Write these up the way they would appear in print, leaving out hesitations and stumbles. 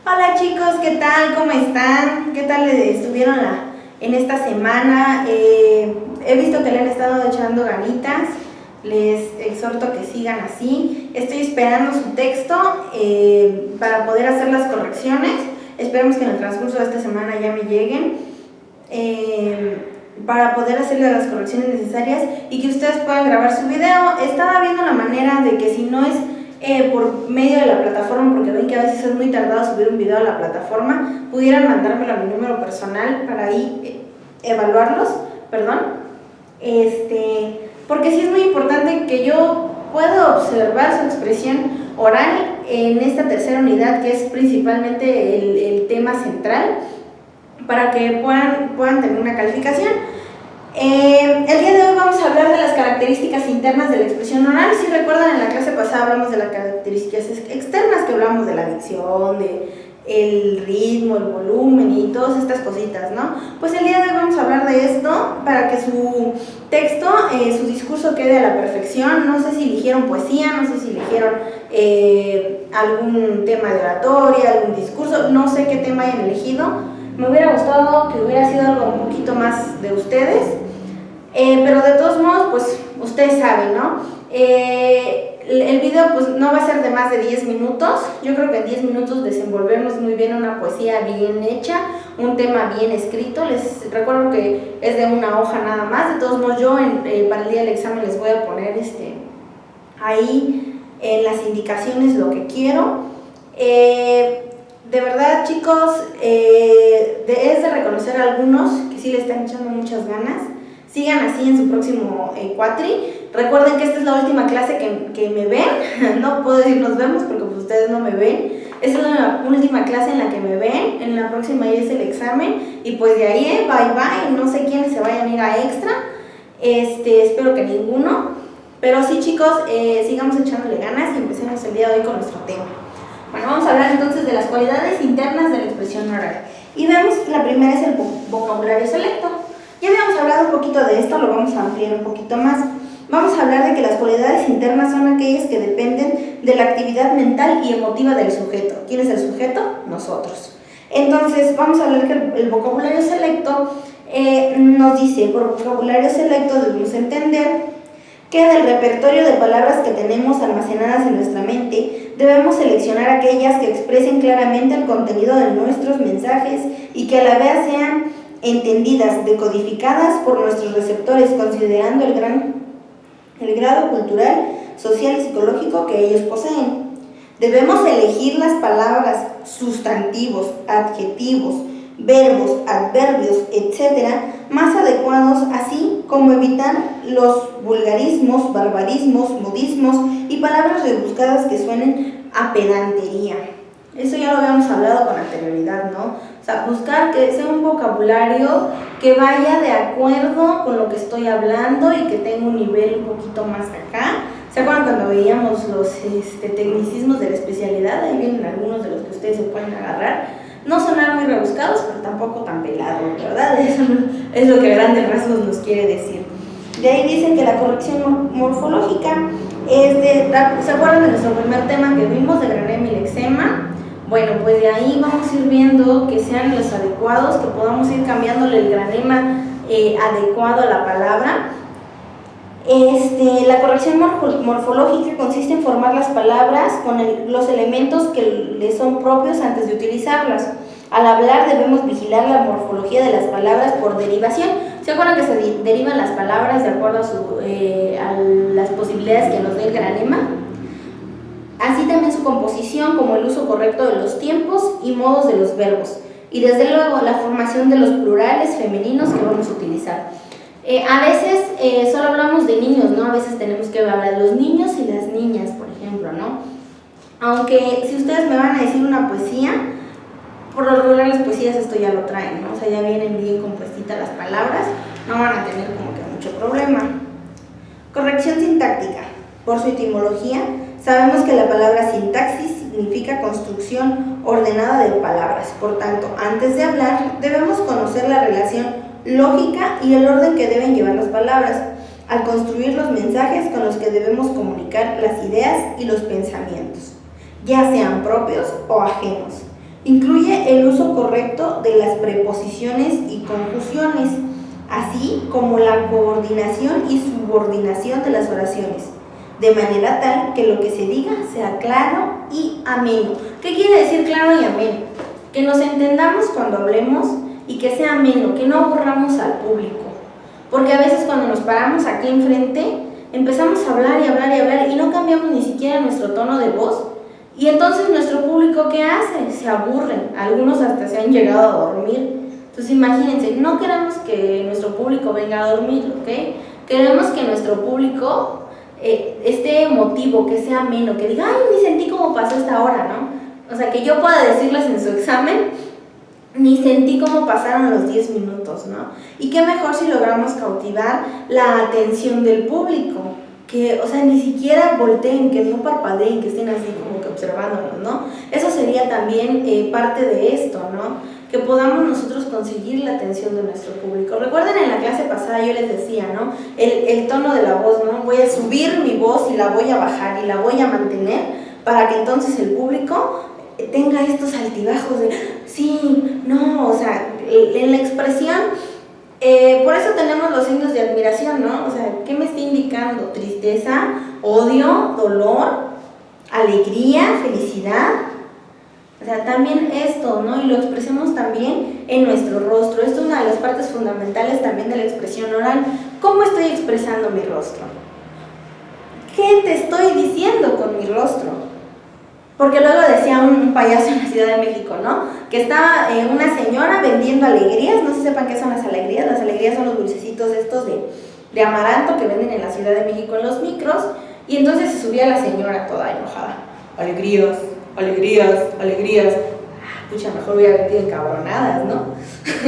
Hola chicos, ¿qué tal? ¿Cómo están? ¿Qué tal estuvieron en esta semana? He visto que le han estado echando ganitas, les exhorto que sigan así. Estoy esperando su texto para poder hacer las correcciones. Esperemos que en el transcurso de esta semana ya me lleguen para poder hacerle las correcciones necesarias y que ustedes puedan grabar su video. Estaba viendo la manera de que si no es por medio de la plataforma, porque ven que a veces es muy tardado subir un video a la plataforma, pudieran mandármelo a mi número personal para ahí evaluarlos, porque sí es muy importante que yo pueda observar su expresión oral en esta tercera unidad, que es principalmente el tema central, para que puedan tener una calificación. El día de hoy vamos a hablar de las características internas de la expresión oral. Si recuerdan, en la clase pasada hablamos de las características externas, que hablamos de la dicción, el ritmo, el volumen y todas estas cositas, ¿no? Pues el día de hoy vamos a hablar de esto para que su texto, su discurso quede a la perfección. No sé si eligieron poesía, no sé si eligieron algún tema de oratoria, algún discurso, no sé qué tema hayan elegido. Me hubiera gustado que hubiera sido algo un poquito más de ustedes, pero de todos modos, pues ustedes saben, ¿no? El video pues no va a ser de más de 10 minutos. Yo creo que en 10 minutos desenvolvemos muy bien una poesía bien hecha, un tema bien escrito. Les recuerdo que es de una hoja nada más. De todos modos, yo para el día del examen les voy a poner ahí en las indicaciones lo que quiero. De verdad, chicos, es de reconocer a algunos que sí le están echando muchas ganas. Sigan así en su próximo cuatri. Recuerden que esta es la última clase que me ven. No puedo decir nos vemos porque pues, ustedes no me ven. Esta es la última clase en la que me ven. En la próxima ya es el examen. Y pues de ahí, bye bye. No sé quiénes se vayan a ir a extra. Espero que ninguno. Pero sí, chicos, sigamos echándole ganas y empecemos el día de hoy con nuestro tema. Bueno, vamos a hablar entonces de las cualidades internas de la expresión oral. Y vemos que la primera es el vocabulario selecto. Ya habíamos hablado un poquito de esto, lo vamos a ampliar un poquito más. Vamos a hablar de que las cualidades internas son aquellas que dependen de la actividad mental y emotiva del sujeto. ¿Quién es el sujeto? Nosotros. Entonces, vamos a hablar que el vocabulario selecto nos dice, por vocabulario selecto debemos entender que del repertorio de palabras que tenemos almacenadas en nuestra mente, debemos seleccionar aquellas que expresen claramente el contenido de nuestros mensajes y que a la vez sean entendidas, decodificadas por nuestros receptores, considerando el grado cultural, social y psicológico que ellos poseen. Debemos elegir las palabras, sustantivos, adjetivos, verbos, adverbios, etc., más adecuados, así como evitar los vulgarismos, barbarismos, modismos y palabras rebuscadas que suenen a pedantería. Eso ya lo habíamos hablado con anterioridad, ¿no? O sea, buscar que sea un vocabulario que vaya de acuerdo con lo que estoy hablando y que tenga un nivel un poquito más acá. ¿Se acuerdan cuando veíamos los tecnicismos de la especialidad? Ahí vienen algunos de los que ustedes se pueden agarrar. No sonar muy rebuscados, pero tampoco tan pelados, ¿verdad? Eso es lo que a grandes rasgos nos quiere decir. De ahí dicen que la corrección morfológica es ¿se acuerdan de nuestro primer tema que vimos de granema y lexema? Bueno, pues de ahí vamos a ir viendo que sean los adecuados, que podamos ir cambiándole el granema adecuado a la palabra. La corrección morfológica consiste en formar las palabras con los elementos que les son propios antes de utilizarlas. Al hablar debemos vigilar la morfología de las palabras por derivación. ¿Se acuerdan que se derivan las palabras de acuerdo a las posibilidades que nos dé el granema? Así también su composición, como el uso correcto de los tiempos y modos de los verbos. Y desde luego la formación de los plurales femeninos que vamos a utilizar. A veces solo hablamos de niños, ¿no? A veces tenemos que hablar de los niños y las niñas, por ejemplo, ¿no? Aunque si ustedes me van a decir una poesía, por lo regular las poesías esto ya lo traen, ¿no? O sea, ya vienen bien compuestitas las palabras, no van a tener como que mucho problema. Corrección sintáctica. Por su etimología, sabemos que la palabra sintaxis significa construcción ordenada de palabras. Por tanto, antes de hablar, debemos conocer la relación lógica y el orden que deben llevar las palabras, al construir los mensajes con los que debemos comunicar las ideas y los pensamientos, ya sean propios o ajenos. Incluye el uso correcto de las preposiciones y conjunciones, así como la coordinación y subordinación de las oraciones, de manera tal que lo que se diga sea claro y ameno. ¿Qué quiere decir claro y ameno? Que nos entendamos cuando hablemos y que sea ameno, que no aburramos al público. Porque a veces cuando nos paramos aquí enfrente, empezamos a hablar y hablar y hablar y no cambiamos ni siquiera nuestro tono de voz. Y entonces nuestro público, ¿qué hace? Se aburren, algunos hasta se han llegado a dormir. Entonces imagínense, no queremos que nuestro público venga a dormir, ¿ok? Queremos que nuestro público esté emotivo, que sea ameno, que diga, ay, ni sentí cómo pasó esta hora, ¿no? O sea, que yo pueda decirles en su examen, ni sentí cómo pasaron los 10 minutos, ¿no? Y qué mejor si logramos cautivar la atención del público, que, o sea, ni siquiera volteen, que no parpadeen, que estén así como que observándonos, ¿no? Eso sería también parte de esto, ¿no? Que podamos nosotros conseguir la atención de nuestro público. Recuerden, en la clase pasada yo les decía, ¿no? El tono de la voz, ¿no? Voy a subir mi voz y la voy a bajar y la voy a mantener para que entonces el público tenga estos altibajos de sí, no, o sea, en la expresión, por eso tenemos los signos de admiración, ¿no? O sea, ¿qué me está indicando? Tristeza, odio, dolor, alegría, felicidad. O sea, también esto, ¿no? Y lo expresemos también en nuestro rostro. Esto es una de las partes fundamentales también de la expresión oral. ¿Cómo estoy expresando mi rostro? ¿Qué te estoy diciendo con mi rostro? Porque luego decía un payaso en la Ciudad de México, ¿no? Que estaba una señora vendiendo alegrías. No sé si sepan qué son las alegrías. Las alegrías son los dulcecitos estos de amaranto que venden en la Ciudad de México en los micros. Y entonces se subía la señora toda enojada. Alegrías, alegrías, alegrías. Pucha, mejor hubiera vendido encabronadas, ¿no?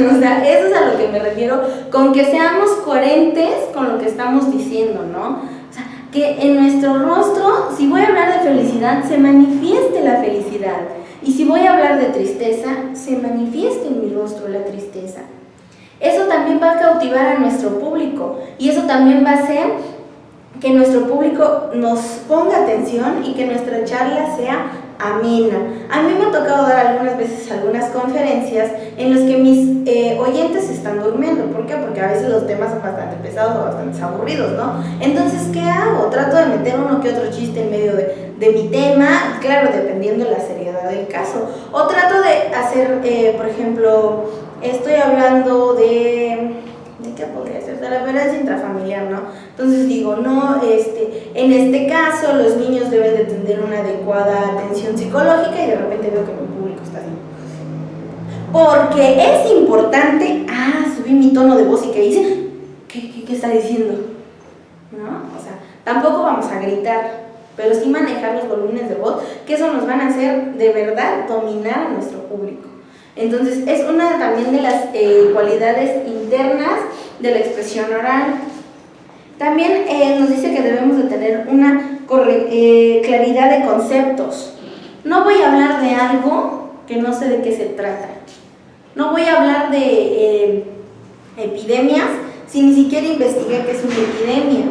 O sea, eso es a lo que me refiero, con que seamos coherentes con lo que estamos diciendo, ¿no? O sea, que en nuestro rostro, si voy a hablar de felicidad, se manifieste la felicidad. Y si voy a hablar de tristeza, se manifieste en mi rostro la tristeza. Eso también va a cautivar a nuestro público. Y eso también va a hacer que nuestro público nos ponga atención y que nuestra charla sea amena. A mí me ha tocado dar algunas veces algunas conferencias en las que mis oyentes están durmiendo. ¿Por qué? Porque a veces los temas son bastante pesados o bastante aburridos, ¿no? Entonces, ¿qué hago? Trato de meter uno que otro chiste en medio de mi tema, claro, dependiendo de la seriedad del caso. O trato de hacer, por ejemplo, estoy hablando ¿de qué podría ser? De la violencia intrafamiliar, ¿no? Entonces digo, no, en este caso los niños deben de tener una adecuada atención psicológica y de repente veo que mi público está así. Porque es importante, subí mi tono de voz y ¿qué hice? ¿Qué está diciendo? ¿No? O sea, tampoco vamos a gritar, pero sí manejar los volúmenes de voz, que eso nos van a hacer de verdad dominar a nuestro público. Entonces, es una también de las cualidades internas de la expresión oral. También nos dice que debemos de tener una claridad de conceptos. No voy a hablar de algo que no sé de qué se trata. No voy a hablar de epidemias si ni siquiera investigué qué es una epidemia,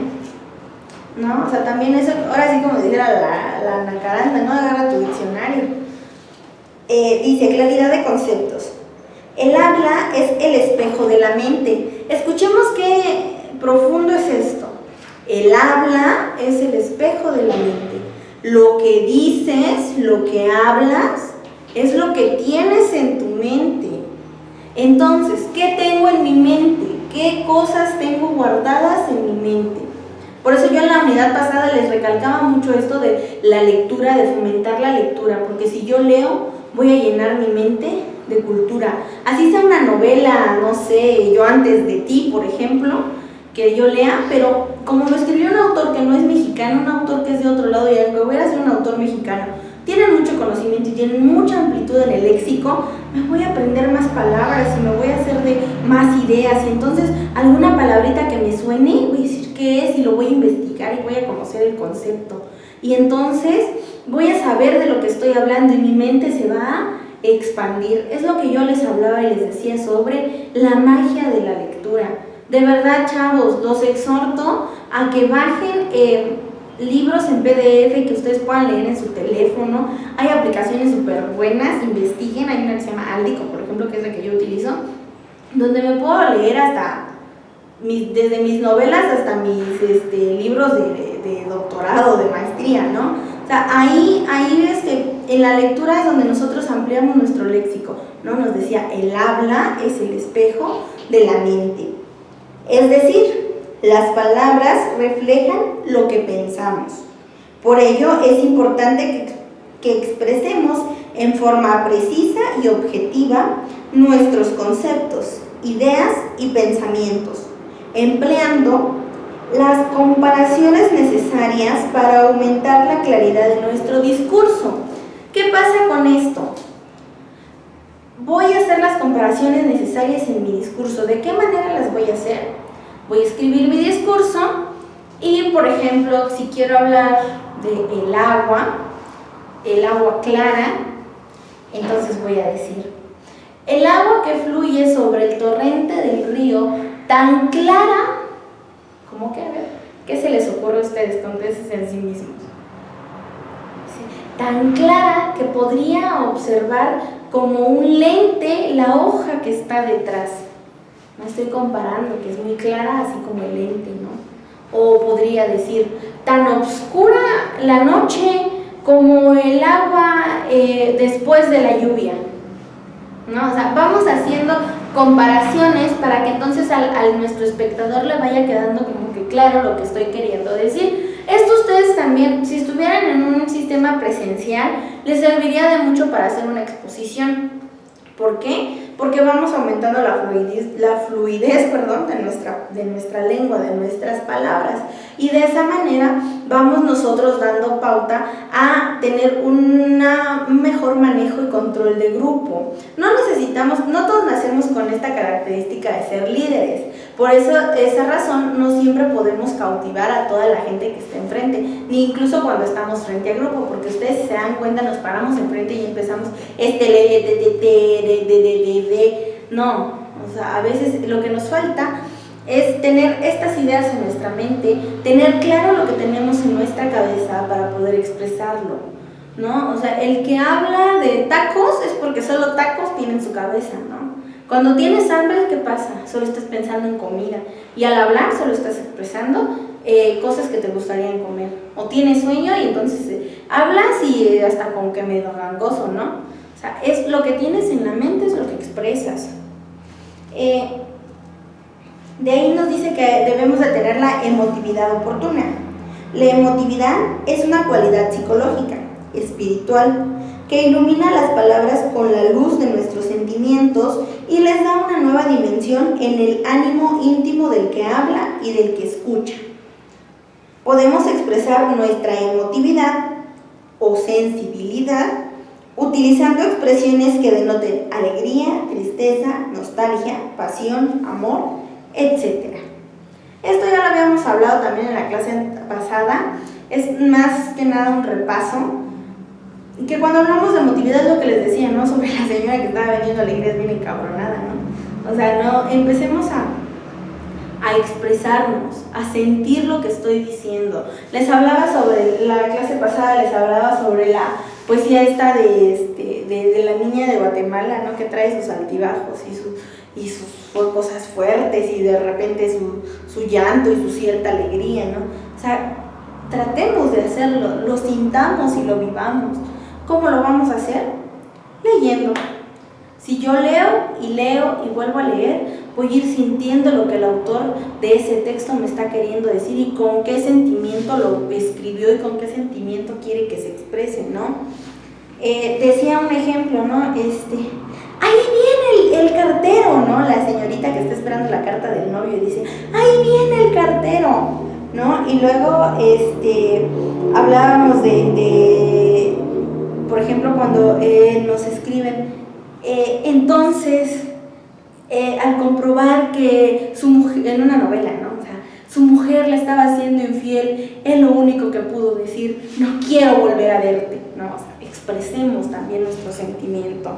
¿no? O sea, también eso, ahora sí como dijera la nacaranda, ¿no? Agarra tu diccionario. Dice, claridad de conceptos. El habla es el espejo de la mente. Escuchemos qué profundo es esto. El habla es el espejo de la mente. Lo que dices, lo que hablas, es lo que tienes en tu mente. Entonces, ¿qué tengo en mi mente? ¿Qué cosas tengo guardadas en mi mente? Por eso yo en la unidad pasada les recalcaba mucho esto de la lectura, de fomentar la lectura, porque si yo leo, voy a llenar mi mente de cultura. Así sea una novela, no sé, Yo antes de ti, por ejemplo, que yo lea, pero como lo escribió un autor que no es mexicano, un autor que es de otro lado, y aunque hubiera sido un autor mexicano, tienen mucho conocimiento y tienen mucha amplitud en el léxico, me voy a aprender más palabras y me voy a hacer de más ideas, y entonces alguna palabrita que me suene, voy a decir qué es y lo voy a investigar y voy a conocer el concepto. Y entonces voy a saber de lo que estoy hablando y mi mente se va a expandir. Es lo que yo les hablaba y les decía sobre la magia de la lectura. De verdad, chavos, los exhorto a que bajen libros en PDF que ustedes puedan leer en su teléfono, hay aplicaciones súper buenas, investiguen, hay una que se llama Aldico, por ejemplo, que es la que yo utilizo, donde me puedo leer hasta desde mis novelas hasta mis libros de doctorado, de maestría, ¿no? O sea, ahí en la lectura es donde nosotros ampliamos nuestro léxico, ¿no? Nos decía, el habla es el espejo de la mente. Es decir, las palabras reflejan lo que pensamos. Por ello es importante que expresemos en forma precisa y objetiva nuestros conceptos, ideas y pensamientos, empleando las comparaciones necesarias para aumentar la claridad de nuestro discurso. ¿Qué pasa con esto? Voy a hacer las comparaciones necesarias en mi discurso. ¿De qué manera las voy a hacer? Voy a escribir mi discurso y, por ejemplo, si quiero hablar del agua, el agua clara, entonces voy a decir, el agua que fluye sobre el torrente del río, tan clara, ¿cómo que? A ver, ¿qué se les ocurre a ustedes? Contéstense en sí mismos. Sí, tan clara que podría observar como un lente la hoja que está detrás. No estoy comparando, que es muy clara, así como el lente, ¿no? O podría decir, tan oscura la noche como el agua después de la lluvia, ¿no? O sea, vamos haciendo comparaciones para que entonces a nuestro espectador le vaya quedando como que claro lo que estoy queriendo decir. Esto ustedes también, si estuvieran en un sistema presencial, les serviría de mucho para hacer una exposición. ¿Por qué? Porque vamos aumentando la fluidez de nuestra lengua, de nuestras palabras, y de esa manera vamos nosotros dando pauta a tener un mejor manejo y control de grupo. No todos nacemos con esta característica de ser líderes, por esa razón no siempre podemos cautivar a toda la gente que está enfrente, ni incluso cuando estamos frente a grupo, porque ustedes, si se dan cuenta, nos paramos enfrente y empezamos no, o sea, a veces lo que nos falta es tener estas ideas en nuestra mente, tener claro lo que tenemos en nuestra cabeza para poder expresarlo, ¿no? O sea, el que habla de tacos es porque solo tacos tiene en su cabeza, ¿no? Cuando tienes hambre, ¿qué pasa? Solo estás pensando en comida, y al hablar solo estás expresando cosas que te gustarían comer, o tienes sueño y entonces hablas y hasta como que medio gangoso, ¿no? O sea, es lo que tienes en la mente, es lo que expresas. De ahí nos dice que debemos de tener la emotividad oportuna. La emotividad es una cualidad psicológica, espiritual, que ilumina las palabras con la luz de nuestros sentimientos y les da una nueva dimensión en el ánimo íntimo del que habla y del que escucha. Podemos expresar nuestra emotividad o sensibilidad utilizando expresiones que denoten alegría, tristeza, nostalgia, pasión, amor, etc. Esto ya lo habíamos hablado también en la clase pasada, es más que nada un repaso, que cuando hablamos de emotividad es lo que les decía, ¿no? Sobre la señora que estaba vendiendo alegrías bien encabronada, ¿no? O sea, no, empecemos a expresarnos, a sentir lo que estoy diciendo. Les hablaba sobre, la clase pasada les hablaba sobre la poesía esta de la niña de Guatemala, ¿no? Que trae sus altibajos y sus cosas fuertes y de repente su llanto y su cierta alegría, ¿no? O sea, tratemos de hacerlo, lo sintamos y lo vivamos. ¿Cómo lo vamos a hacer? Leyendo. Si yo leo y vuelvo a leer, voy a ir sintiendo lo que el autor de ese texto me está queriendo decir y con qué sentimiento lo escribió y con qué sentimiento quiere que se exprese, ¿no? Decía un ejemplo, ¿no? Ahí viene el cartero, ¿no? La señorita que está esperando la carta del novio y dice, ahí viene el cartero, ¿no? Y luego hablábamos por ejemplo, cuando nos escriben, entonces, al comprobar que su mujer, en una novela, ¿no? O sea, su mujer le estaba siendo infiel, él lo único que pudo decir, no quiero volver a verte, ¿no? O sea, expresemos también nuestro sentimiento.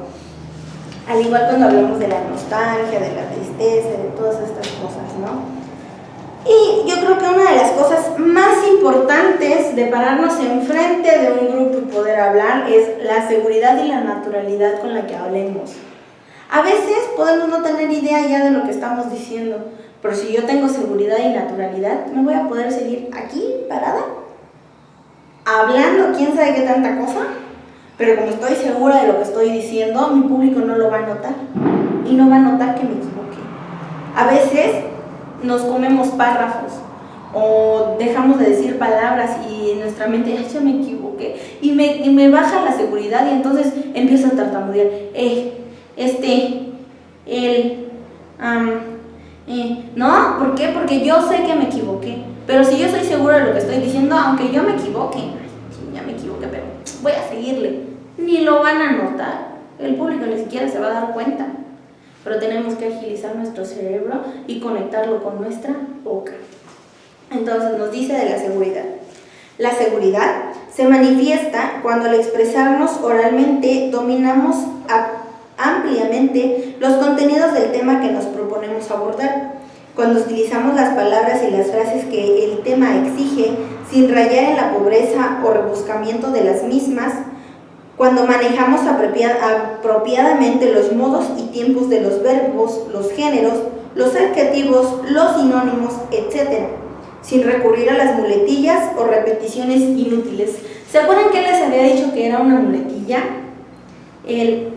Al igual cuando hablamos de la nostalgia, de la tristeza, de todas estas cosas, ¿no? Y yo creo que una de las cosas más importantes veces de pararnos enfrente de un grupo y poder hablar es la seguridad y la naturalidad con la que hablemos. A veces podemos no tener idea ya de lo que estamos diciendo, pero si yo tengo seguridad y naturalidad, me voy a poder seguir aquí parada, hablando quién sabe qué tanta cosa, pero como estoy segura de lo que estoy diciendo, mi público no lo va a notar y no va a notar que me equivoqué. A veces nos comemos párrafos o dejamos de decir palabras y en nuestra mente, ay, ya me equivoqué, y me baja la seguridad y entonces empiezo a tartamudear, no, ¿por qué? Porque yo sé que me equivoqué, pero si yo soy segura de lo que estoy diciendo, aunque yo me equivoque, ay, ya me equivoqué, pero voy a seguirle, ni lo van a notar, el público ni siquiera se va a dar cuenta, pero tenemos que agilizar nuestro cerebro y conectarlo con nuestra boca. Entonces nos dice de la seguridad. La seguridad se manifiesta cuando al expresarnos oralmente dominamos ampliamente los contenidos del tema que nos proponemos abordar, cuando utilizamos las palabras y las frases que el tema exige sin rayar en la pobreza o rebuscamiento de las mismas, cuando manejamos apropiadamente los modos y tiempos de los verbos, los géneros, los adjetivos, los sinónimos, etc., sin recurrir a las muletillas o repeticiones inútiles. ¿Se acuerdan que les había dicho que era una muletilla? El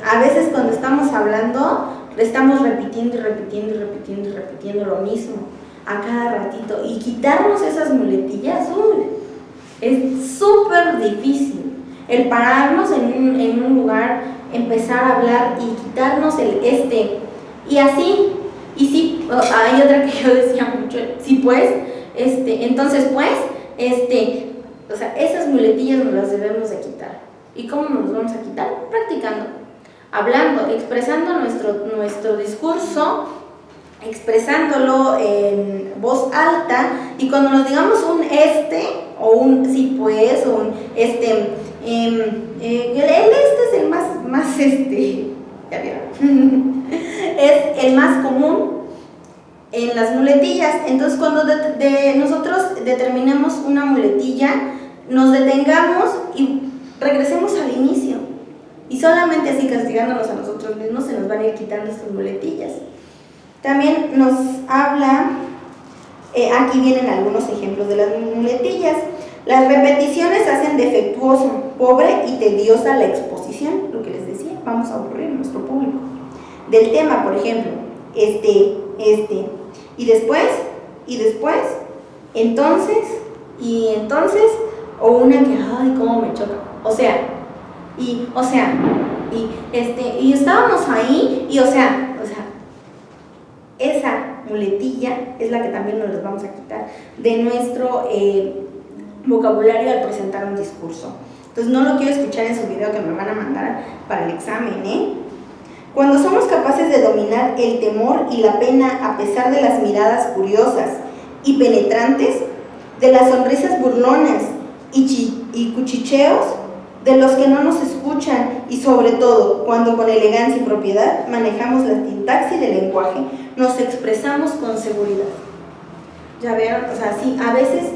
a veces cuando estamos hablando estamos repitiendo lo mismo a cada ratito, y quitarnos esas muletillas, es súper difícil. El pararnos en un lugar, empezar a hablar y quitarnos y así, y sí, hay otra que yo decía mucho, sí pues, entonces pues, o sea, esas muletillas nos las debemos de quitar. ¿Y cómo nos vamos a quitar? Practicando, hablando, expresando nuestro discurso, expresándolo en voz alta, y cuando nos digamos un o un sí pues, o un el es el más ya vieron, es el más común en las muletillas. Entonces cuando nosotros determinemos una muletilla, nos detengamos y regresemos al inicio, y solamente así, castigándonos a nosotros mismos, se nos van a ir quitando estas muletillas. También nos habla, aquí vienen algunos ejemplos de las muletillas. Las repeticiones hacen defectuoso, pobre y tediosa la exposición, lo que les decía, vamos a aburrir a nuestro público. Del tema, por ejemplo, y después, entonces, o una que, ay, cómo me choca, y estábamos ahí, y esa muletilla es la que también nos las vamos a quitar de nuestro vocabulario al presentar un discurso. Entonces no lo quiero escuchar en su video que me van a mandar para el examen, Cuando somos capaces de dominar el temor y la pena a pesar de las miradas curiosas y penetrantes, de las sonrisas burlonas y cuchicheos de los que no nos escuchan, y sobre todo cuando con elegancia y propiedad manejamos la sintaxis del lenguaje, nos expresamos con seguridad. Ya vieron, sí, a veces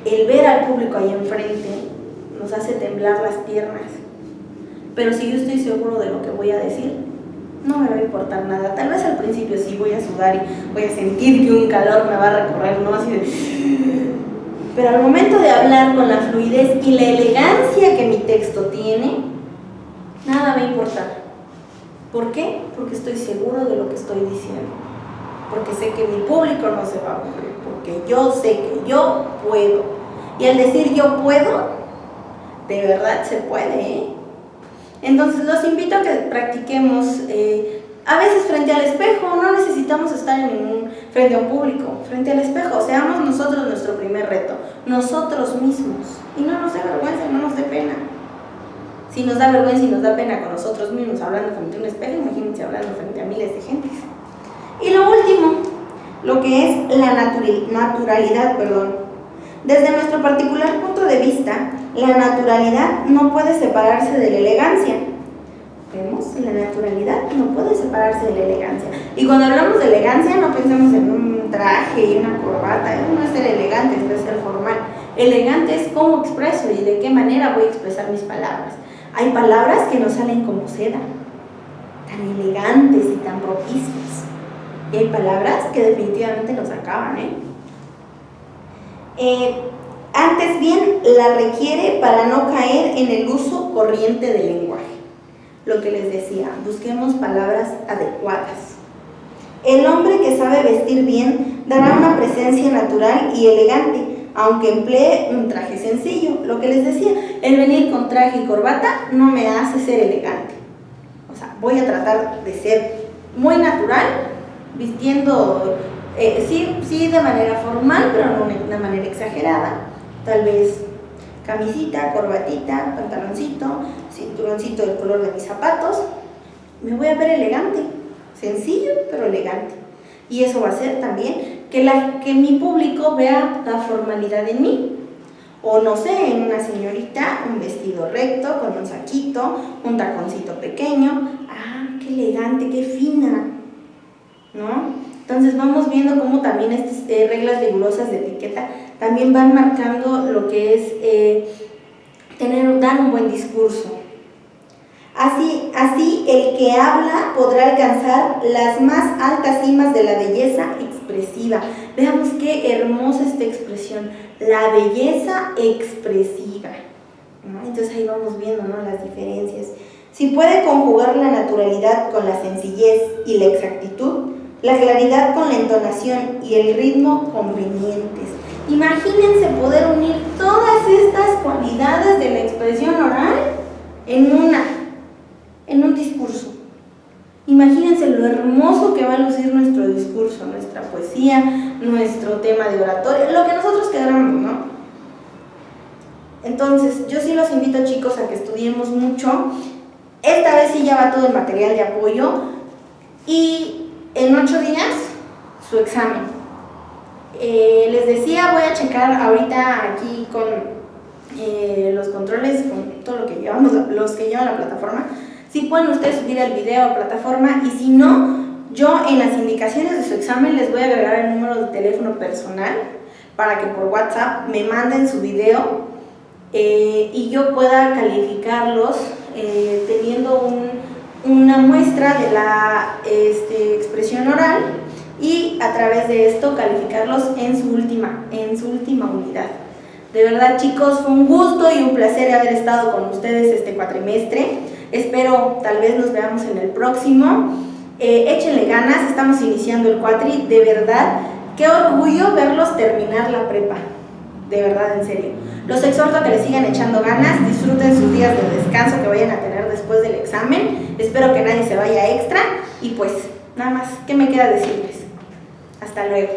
el ver al público ahí enfrente nos hace temblar las piernas, pero si yo estoy seguro de lo que voy a decir, no me va a importar nada. Tal vez al principio sí voy a sudar y voy a sentir que un calor me va a recorrer, ¿no? Así de... Pero al momento de hablar con la fluidez y la elegancia que mi texto tiene, nada va a importar. ¿Por qué? Porque estoy seguro de lo que estoy diciendo. Porque sé que mi público no se va a aburrir. Porque yo sé que yo puedo. Y al decir yo puedo, de verdad se puede, Entonces los invito a que practiquemos, a veces frente al espejo. No necesitamos estar frente a un público, frente al espejo. Seamos nosotros nuestro primer reto, nosotros mismos, y no nos dé vergüenza, no nos dé pena. Si nos da vergüenza y nos da pena con nosotros mismos hablando frente a un espejo, imagínense hablando frente a miles de gentes. Y lo último, lo que es la naturalidad. Desde nuestro particular punto de vista, la naturalidad no puede separarse de la elegancia. ¿Vemos? La naturalidad no puede separarse de la elegancia. Y cuando hablamos de elegancia, no pensemos corbata, no es ser elegante, es ser formal. Elegante es cómo expreso y de qué manera voy a expresar mis palabras. Hay palabras que no salen como seda, tan elegantes y tan propicias. Y hay palabras que definitivamente nos acaban, Antes bien, la requiere para no caer en el uso corriente del lenguaje. Lo que les decía, busquemos palabras adecuadas. El hombre que sabe vestir bien dará una presencia natural y elegante, aunque emplee un traje sencillo. Lo que les decía, el venir con traje y corbata no me hace ser elegante. O sea, voy a tratar de ser muy natural, vistiendo, sí de manera formal, pero no de una manera exagerada. Tal vez camisita, corbatita, pantaloncito, cinturoncito del color de mis zapatos. Me voy a ver elegante, sencillo pero elegante. Y eso va a hacer también que mi público vea la formalidad en mí. O no sé, en una señorita, un vestido recto, con un saquito, un taconcito pequeño. ¡Ah, qué elegante, qué fina! ¿No? Entonces vamos viendo cómo también estas reglas rigurosas de etiqueta también van marcando lo que es dar un buen discurso. Así el que habla podrá alcanzar las más altas cimas de la belleza expresiva. Veamos qué hermosa esta expresión, la belleza expresiva, ¿no? Entonces ahí vamos viendo, ¿no?, las diferencias. Si puede conjugar la naturalidad con la sencillez y la exactitud, la claridad con la entonación y el ritmo convenientes. Imagínense poder unir todas estas cualidades de la expresión oral en un discurso. Imagínense lo hermoso que va a lucir nuestro discurso, nuestra poesía, nuestro tema de oratoria, lo que nosotros queramos, ¿no? Entonces, yo sí los invito, chicos, a que estudiemos mucho. Esta vez sí ya va todo el material de apoyo y en 8 días su examen. Les decía, voy a checar ahorita aquí con los controles, con todo lo que llevamos, los que llevan la plataforma, si pueden ustedes subir el video a plataforma, y si no, yo en las indicaciones de su examen les voy a agregar el número de teléfono personal para que por WhatsApp me manden su video y yo pueda calificarlos teniendo una muestra de la expresión oral, y a través de esto calificarlos en su última unidad. De verdad, chicos, fue un gusto y un placer haber estado con ustedes este cuatrimestre. Espero tal vez nos veamos en el próximo. Échenle ganas, estamos iniciando el cuatri. De verdad, qué orgullo verlos terminar la prepa. De verdad, en serio. Los exhorto a que le sigan echando ganas, disfruten sus días de descanso que vayan a tener después del examen. Espero que nadie se vaya extra y pues nada más, ¿qué me queda decirles? Hasta luego.